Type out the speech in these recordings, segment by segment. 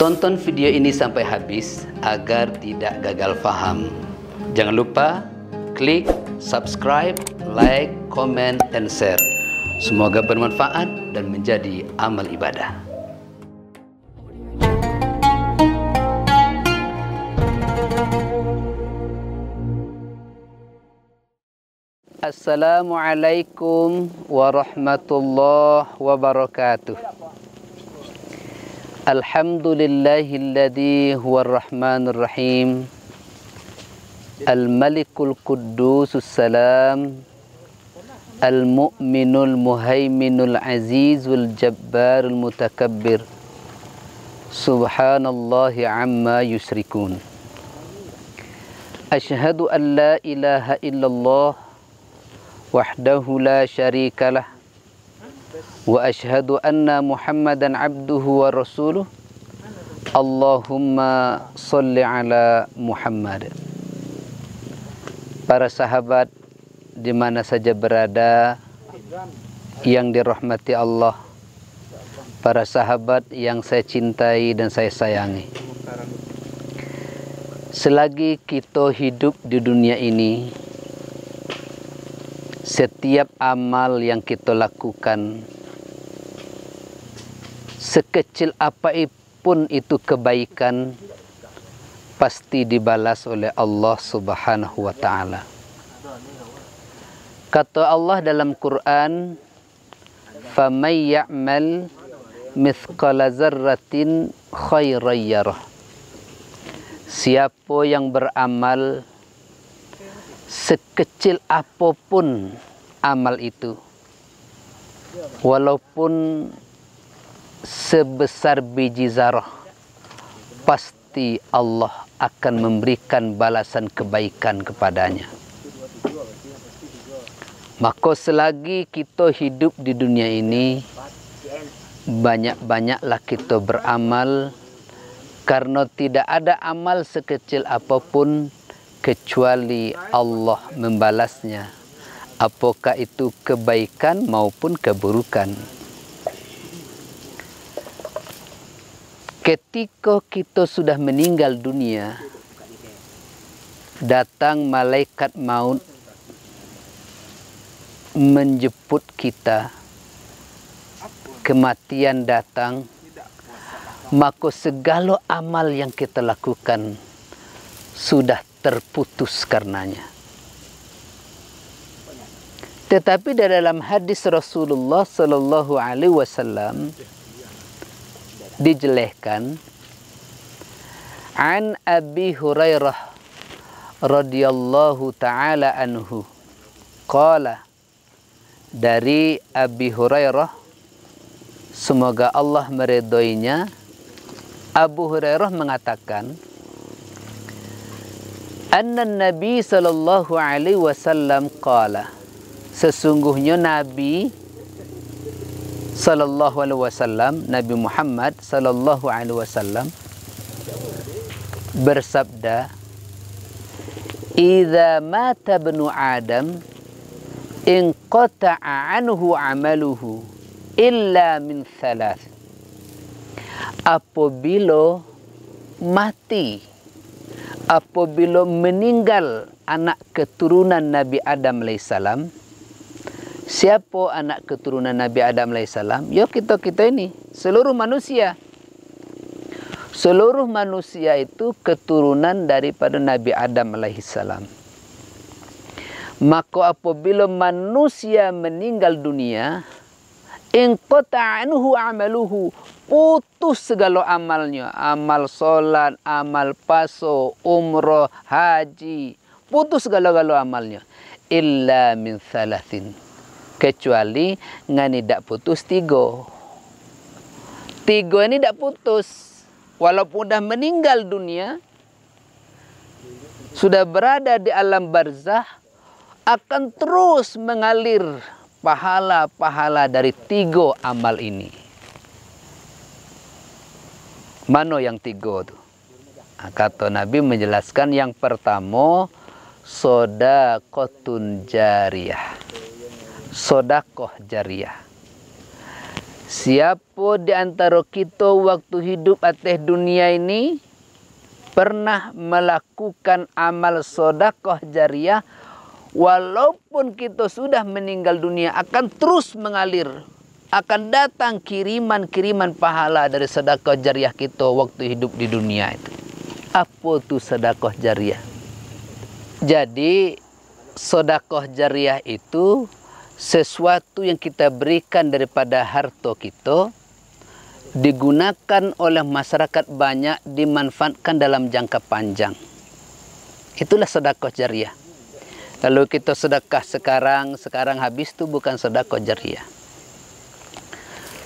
Tonton video ini sampai habis agar tidak gagal faham. Jangan lupa klik subscribe, like, comment, dan share. Semoga bermanfaat dan menjadi amal ibadah. Assalamualaikum warahmatullahi wabarakatuh. Alhamdulillahilladzi huwar rahmanur rahim. Al-Malikul Quddusus Salam, Al-Mu'minul Muhaiminul Azizul Jabbarul Mutakabbir. Subhanallahi amma yusrikun. Asyhadu an la ilaha illallah wahdahu la syarikalah, wa asyhadu anna Muhammadan abduhu wa rasuluh. Allahumma sholli ala Muhammad. Para sahabat di mana saja berada yang dirahmati Allah, para sahabat yang saya cintai dan saya sayangi, selagi kita hidup di dunia ini, setiap amal yang kita lakukan, sekecil apapun itu kebaikan, pasti dibalas oleh Allah Subhanahu wa ta'ala. Kata Allah dalam Quran, فَمَنْ يَعْمَلْ مِثْقَلَ ذَرَّةٍ خَيْرًا يَرَهُ. Siapa yang beramal sekecil apapun amal itu, walaupun sebesar biji zarah, pasti Allah akan memberikan balasan kebaikan kepadanya. Maka selagi kita hidup di dunia ini, banyak-banyaklah kita beramal, karena tidak ada amal sekecil apapun kecuali Allah membalasnya, apakah itu kebaikan maupun keburukan. Ketika kita sudah meninggal dunia, datang malaikat maut menjemput kita, kematian datang, maka segala amal yang kita lakukan sudah terputus karenanya. Tetapi dalam hadis Rasulullah sallallahu alaihi wasallam dijelaskan, an Abi Hurairah radhiyallahu taala anhu qala, dari Abi Hurairah, semoga Allah meridhoinya, Abu Hurairah mengatakan, anna Nabi sallallahu alaihi wasallam qala, sesungguhnya Nabi sallallahu alaihi wasallam, Nabi Muhammad sallallahu alaihi wasallam bersabda, idza mata ibnu Adam inqata'a anhu amaluhu illa min thalath. Apabila mati, apabila meninggal anak keturunan Nabi Adam alaihissalam. Siapa anak keturunan Nabi Adam alaihissalam? Ya kita ini, seluruh manusia. Seluruh manusia itu keturunan daripada Nabi Adam alaihissalam. Maka apabila manusia meninggal dunia, inqata'a anhu amaluhu, putus segala amalnya, amal solat, amal paso, umrah, haji, putus segala-gala amalnya, illa min thalathin, kecuali ngani dak putus tiga. Tiga ini dak putus, walaupun dah meninggal dunia, sudah berada di alam barzah, akan terus mengalir pahala-pahala dari tiga amal ini. Mana yang tiga itu? Kata Nabi menjelaskan, yang pertama, sedekahun jariyah. Sedekah jariyah. Siapa di antara kita waktu hidup atas dunia ini pernah melakukan amal sedekah jariah, walaupun kita sudah meninggal dunia akan terus mengalir, akan datang kiriman-kiriman pahala dari sedekah jariah kita waktu hidup di dunia itu. Apa itu sedekah jariah? Jadi sedekah jariah itu sesuatu yang kita berikan daripada harta kita, digunakan oleh masyarakat banyak, dimanfaatkan dalam jangka panjang. Itulah sedekah jariah. Kalau kita sedekah sekarang habis itu bukan sedekah jariah.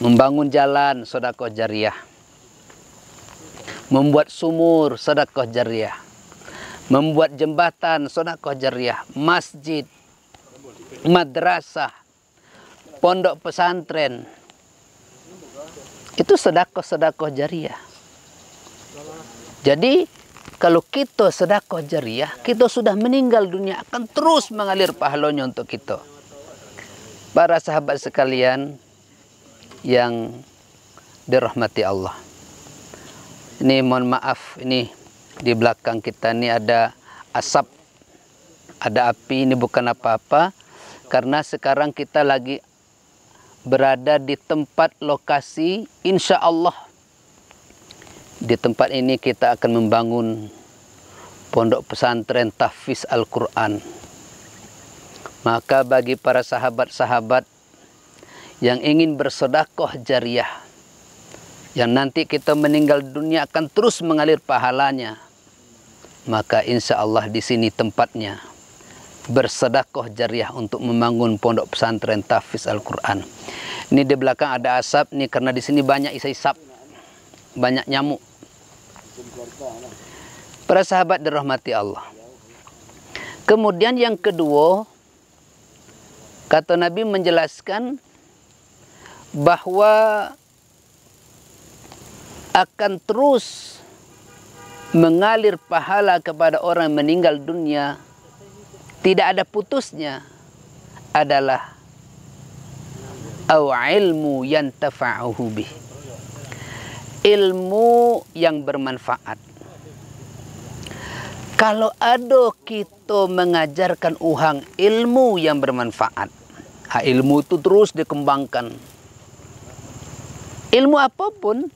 Membangun jalan, sedekah jariah. Membuat sumur, sedekah jariah. Membuat jembatan, sedekah jariah. Masjid, madrasah, pondok pesantren, itu sedekah jariah. Jadi kalau kita sedekah jariah, kita sudah meninggal dunia akan terus mengalir pahalanya untuk kita. Para sahabat sekalian yang dirahmati Allah, ini mohon maaf, ini di belakang kita ini ada asap, ada api, ini bukan apa-apa. Karena sekarang kita lagi berada di tempat lokasi, insya Allah di tempat ini kita akan membangun pondok pesantren tahfiz Al-Quran. Maka bagi para sahabat-sahabat yang ingin bersedekah jariah, yang nanti kita meninggal dunia akan terus mengalir pahalanya, maka insya Allah di sini tempatnya. Bersedekah jariah untuk membangun pondok pesantren tahfiz Al-Quran. Ini di belakang ada asap nih karena di sini banyak isap, banyak nyamuk. Para sahabat dirahmati Allah. Kemudian yang kedua, kata Nabi menjelaskan bahwa akan terus mengalir pahala kepada orang yang meninggal dunia, tidak ada putusnya, adalah au ilmu yantafa'uhu bih, ilmu yang bermanfaat. Kalau ada kita mengajarkan orang ilmu yang bermanfaat, ilmu itu terus dikembangkan. Ilmu apapun,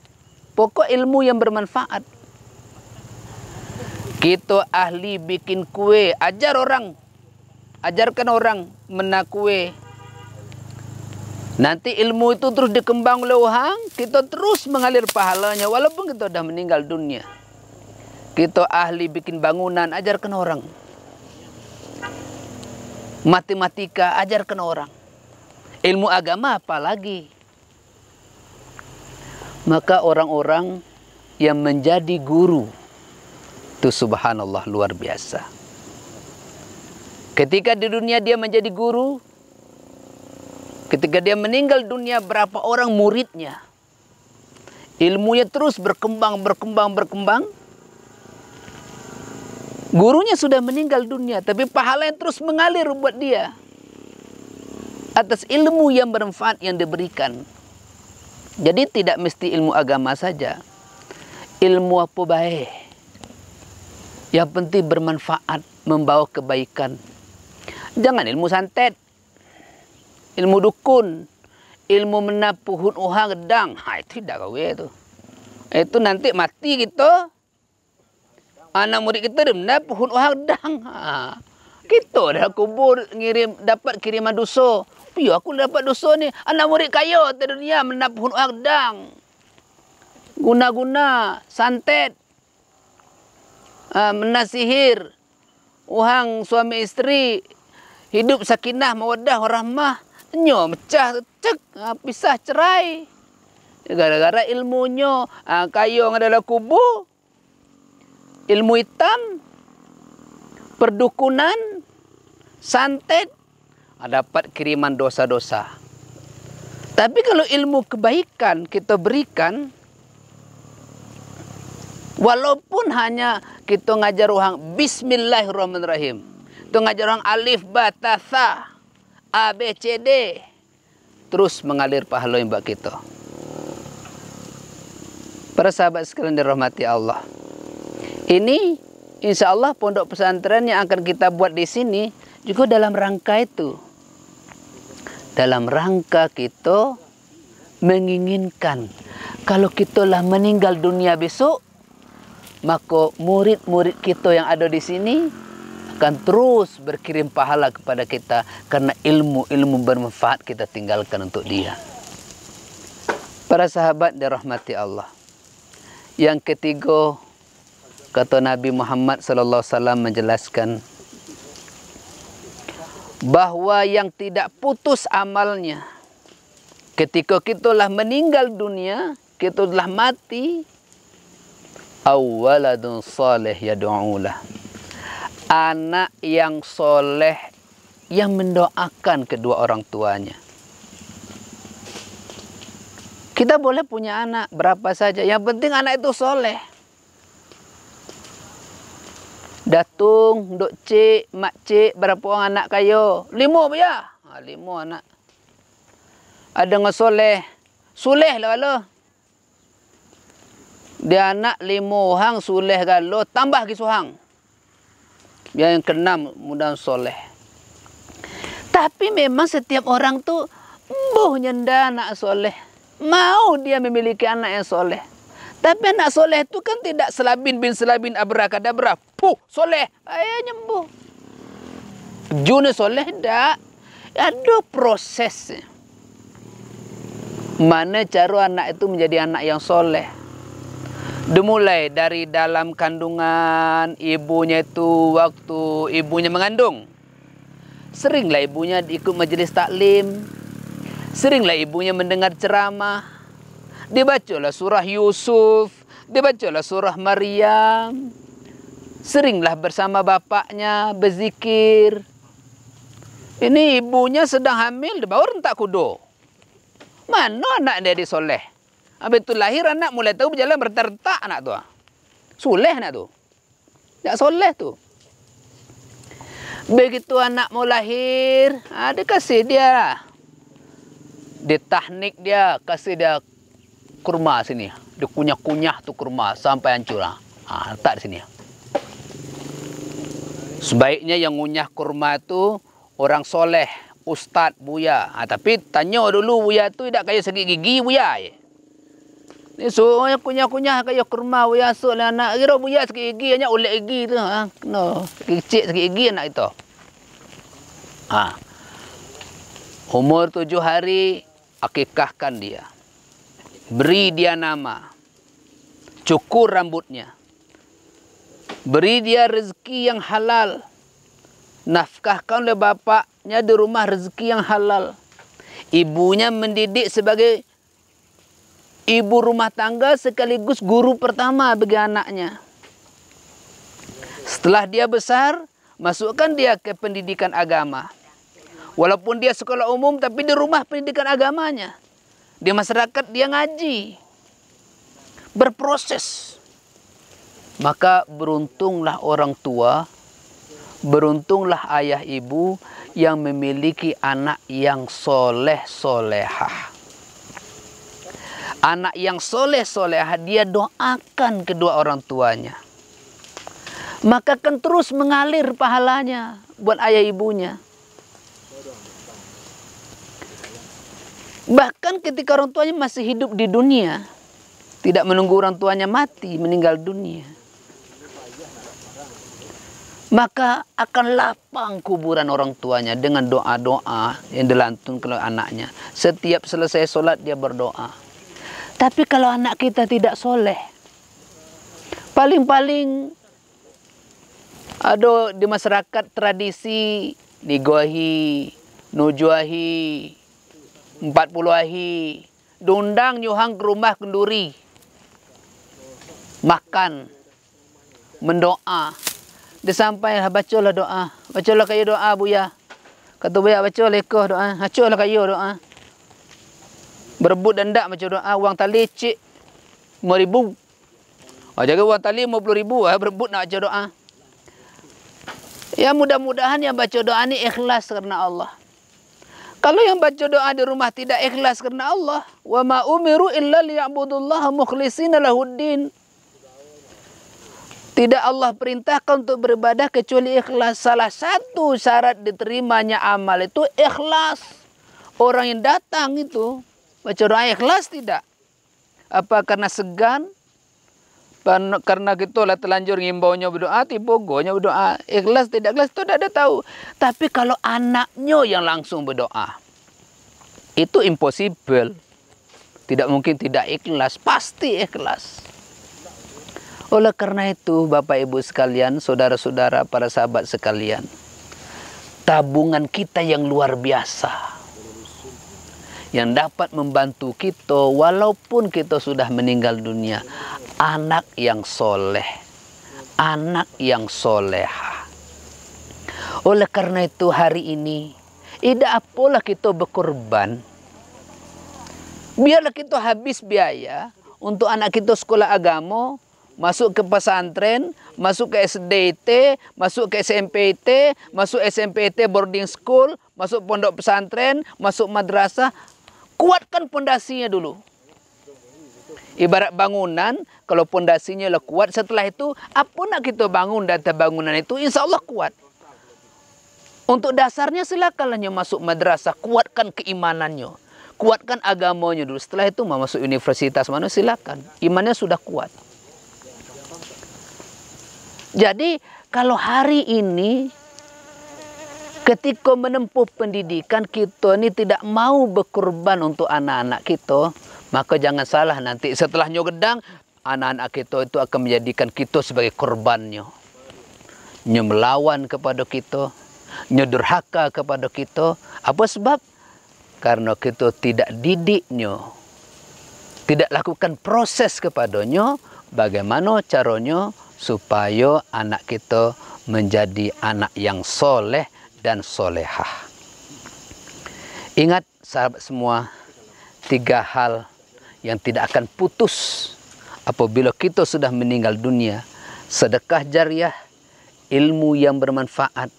pokok ilmu yang bermanfaat. Kita ahli bikin kue, ajarkan orang menakwe. Nanti ilmu itu terus dikembang oleh orang, kita terus mengalir pahalanya walaupun kita sudah meninggal dunia. Kita ahli bikin bangunan, ajarkan orang. Matematika, ajarkan orang. Ilmu agama apalagi. Maka orang-orang yang menjadi guru itu subhanallah luar biasa. Ketika di dunia dia menjadi guru, ketika dia meninggal dunia berapa orang muridnya. Ilmunya terus berkembang. Gurunya sudah meninggal dunia, tapi pahala yang terus mengalir buat dia. Atas ilmu yang bermanfaat yang diberikan. Jadi tidak mesti ilmu agama saja. Ilmu apa baik. Yang penting bermanfaat, membawa kebaikan. Jangan ilmu santet, ilmu dukun, ilmu menapuhun orang gedang. Itu tidak kau itu. Itu nanti mati gitu. Anak murid kita dia menapuhun orang gedang. Kita dah kubur dapat kiriman dosa. Piu aku dapat dosa ni. Anak murid kaya di dunia menapuhun orang gedang. Guna-guna santet. Menasihir orang suami isteri. Hidup sakinah, mawaddah, warahmah. Nyo mecah, cek, pisah, cerai. Gara-gara ilmunya. Kayu yang adalah kubur. Ilmu hitam. Perdukunan. Santet. Dapat kiriman dosa-dosa. Tapi kalau ilmu kebaikan kita berikan. Walaupun hanya kita ngajar orang Bismillahirrahmanirrahim. Itu ngajar orang alif, ba, ta, tha, A, B, C, D. Terus mengalir pahala yang buat kita. Para sahabat sekalian dirahmati Allah. Ini insya Allah pondok pesantren yang akan kita buat di sini juga dalam rangka itu. Dalam rangka kita menginginkan kalau kita lah meninggal dunia besok, maka murid-murid kita yang ada di sini akan terus berkirim pahala kepada kita karena ilmu-ilmu bermanfaat kita tinggalkan untuk dia. Para sahabat dirahmati Allah. Yang ketiga, kata Nabi Muhammad SAW menjelaskan bahwa yang tidak putus amalnya ketika kita telah meninggal dunia, kita telah mati, awaladun salih yad'ulah, anak yang soleh yang mendoakan kedua orang tuanya. Kita boleh punya anak berapa saja, yang penting anak itu soleh. Datung, dok cik, mak cik, berapa orang anak kayo? 5 ya? 5 anak. Ada yang soleh. Suleh lah kalau. Dia anak 5 orang suleh kalau, tambah lagi suhang. Yang ke-6 mudah soleh. Tapi memang setiap orang tu boh nyenda anak soleh. Mau dia memiliki anak yang soleh. Tapi anak soleh itu kan tidak selabin bin selabin abrakadabra. Puh, soleh. Ayah nyembuh. Juna soleh tak. Ada prosesnya. Mana cara anak itu menjadi anak yang soleh. Dimulai dari dalam kandungan ibunya itu waktu ibunya mengandung. Seringlah ibunya ikut majelis taklim. Seringlah ibunya mendengar ceramah. Dibacalah surah Yusuf. Dibacalah surah Maryam. Seringlah bersama bapaknya berzikir. Ini ibunya sedang hamil, baru rentak kudo. Mana anak dia soleh? Habis itu lahir anak mulai tahu berjalan bertertak anak tu. Soleh anak tu. Tak soleh tu. Begitu anak mau lahir, dia kasih dia. Dia tahnik dia, kasih dia kurma sini. Dia kunyah-kunyah tu kurma sampai hancur. Letak di sini. Sebaiknya yang ngunyah kurma tu orang soleh, ustaz, buya. Tapi tanya dulu buya tu tidak kayak sakit gigi buya. Ni so kunyah-kunyah kayak kurma buya so lah anak. Kira buya sakit gigi hanya ulek gigi tu. No, kecil sakit gigi anak itu. Umur 7 hari akikahkan dia. Beri dia nama. Cukur rambutnya. Beri dia rezeki yang halal. Nafkahkan oleh bapaknya di rumah rezeki yang halal. Ibunya mendidik sebagai ibu rumah tangga sekaligus guru pertama bagi anaknya. Setelah dia besar, masukkan dia ke pendidikan agama. Walaupun dia sekolah umum, tapi di rumah pendidikan agamanya. Di masyarakat dia ngaji. Berproses. Maka beruntunglah orang tua, beruntunglah ayah ibu yang memiliki anak yang soleh-solehah. Anak yang soleh-solehah, dia doakan kedua orang tuanya. Maka akan terus mengalir pahalanya buat ayah ibunya. Bahkan ketika orang tuanya masih hidup di dunia, tidak menunggu orang tuanya mati, meninggal dunia, maka akan lapang kuburan orang tuanya dengan doa-doa yang dilantunkan oleh anaknya. Setiap selesai solat dia berdoa. Tapi kalau anak kita tidak soleh, paling-paling ada di masyarakat tradisi digohi, nujuahi, 40 ahi, diundang nyuhang ke rumah kenduri, makan, mendoa. Dia sampai bacalah doa, bacalah kayu doa buya. Kata buya baca lekah doa, bacalah kayu doa. Berebut dan tak baca doa, uang tali cik 5,000. Jaga uang tali 50,000, berebut nak baca doa. Ya mudah-mudahan yang baca doa ni ikhlas karena Allah. Kalau yang baca doa di rumah tidak ikhlas karena Allah, wa ma umiru illa liya'budullaha mukhlishina lahuddin. Tidak Allah perintahkan untuk beribadah kecuali ikhlas. Salah satu syarat diterimanya amal itu ikhlas. Orang yang datang itu baca doa ikhlas tidak? Apa karena segan? Karena gitu lah telanjur ngimbaunya berdoa, tibogonya berdoa. Ikhlas tidak ikhlas itu tidak ada tahu. Tapi kalau anaknya yang langsung berdoa, itu impossible. Tidak mungkin tidak ikhlas, pasti ikhlas. Oleh karena itu, Bapak Ibu sekalian, saudara-saudara, para sahabat sekalian, tabungan kita yang luar biasa, yang dapat membantu kita walaupun kita sudah meninggal dunia, anak yang soleh, anak yang soleha. Oleh karena itu hari ini, tidak apalah kita berkorban. Biarlah kita habis biaya untuk anak kita sekolah agama, masuk ke pesantren, masuk ke SDT, masuk ke SMPT, masuk SMPT boarding school, masuk pondok pesantren, masuk madrasah. Kuatkan pondasinya dulu. Ibarat bangunan, kalau pondasinya lah kuat, setelah itu apa nak kita bangun data bangunan itu, insya Allah kuat. Untuk dasarnya silakanlah masuk madrasah, kuatkan keimanannya, kuatkan agamanya dulu. Setelah itu mau masuk universitas mana silakan, imannya sudah kuat. Jadi kalau hari ini ketika menempuh pendidikan kita ini tidak mau berkorban untuk anak-anak kita, maka jangan salah nanti setelahnya gedang, anak-anak kita itu akan menjadikan kita sebagai korbannya. Nya melawan kepada kita, nya durhaka kepada kita. Apa sebab? Karena kita tidak didiknya, tidak lakukan proses kepadanya, bagaimana caranya supaya anak kita menjadi anak yang soleh dan solehah. Ingat sahabat semua, 3 hal yang tidak akan putus apabila kita sudah meninggal dunia. Sedekah jariah, ilmu yang bermanfaat,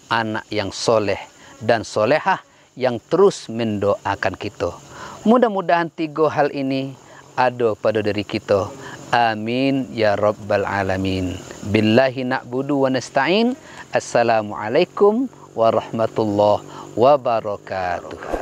anak yang soleh dan solehah yang terus mendoakan kita. Mudah-mudahan 3 hal ini ada pada diri kita. Amin ya rabbal alamin. Billahi na'budu wa nasta'in. Assalamualaikum warahmatullahi wabarakatuh.